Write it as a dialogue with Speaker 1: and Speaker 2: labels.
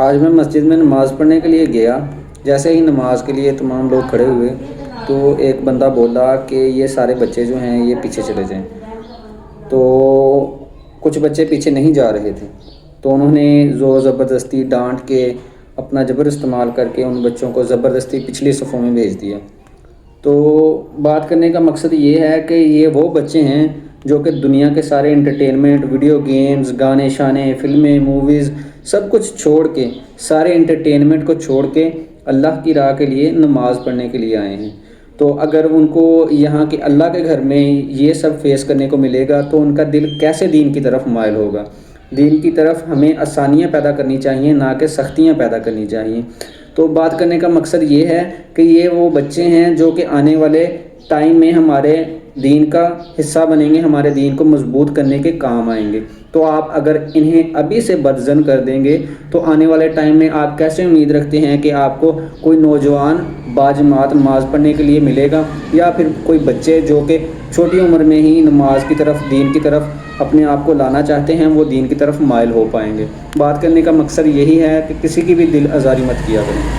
Speaker 1: آج میں مسجد میں نماز پڑھنے کے لیے گیا۔ جیسے ہی نماز کے لیے تمام لوگ کھڑے ہوئے تو ایک بندہ بولا کہ یہ سارے بچے جو ہیں یہ پیچھے چلے جائیں۔ تو کچھ بچے پیچھے نہیں جا رہے تھے، تو انہوں نے زور زبردستی ڈانٹ کے اپنا جبر استعمال کر کے ان بچوں کو زبردستی پچھلی صفوں میں بھیج دیا۔ تو بات کرنے کا مقصد یہ ہے کہ یہ وہ بچے ہیں جو کہ دنیا کے سارے انٹرٹینمنٹ، ویڈیو گیمز، گانے شانے، فلمیں، موویز سب کچھ چھوڑ کے، سارے انٹرٹینمنٹ کو چھوڑ کے اللہ کی راہ کے لیے نماز پڑھنے کے لیے آئے ہیں۔ تو اگر ان کو یہاں کے اللہ کے گھر میں یہ سب فیس کرنے کو ملے گا تو ان کا دل کیسے دین کی طرف مائل ہوگا۔ دین کی طرف ہمیں آسانیاں پیدا کرنی چاہیے، نہ کہ سختیاں پیدا کرنی چاہیے۔ تو بات کرنے کا مقصد یہ ہے کہ یہ وہ بچے ہیں جو کہ آنے والے ٹائم میں ہمارے دین کا حصہ بنیں گے، ہمارے دین کو مضبوط کرنے کے کام آئیں گے۔ تو آپ اگر انہیں ابھی سے بدظن کر دیں گے تو آنے والے ٹائم میں آپ کیسے امید رکھتے ہیں کہ آپ کو کوئی نوجوان باجماعت نماز پڑھنے کے لیے ملے گا، یا پھر کوئی بچے جو کہ چھوٹی عمر میں ہی نماز کی طرف، دین کی طرف اپنے آپ کو لانا چاہتے ہیں، وہ دین کی طرف مائل ہو پائیں گے۔ بات کرنے کا مقصد یہی ہے کہ کسی کی بھی دل آزاری مت کیا کریں۔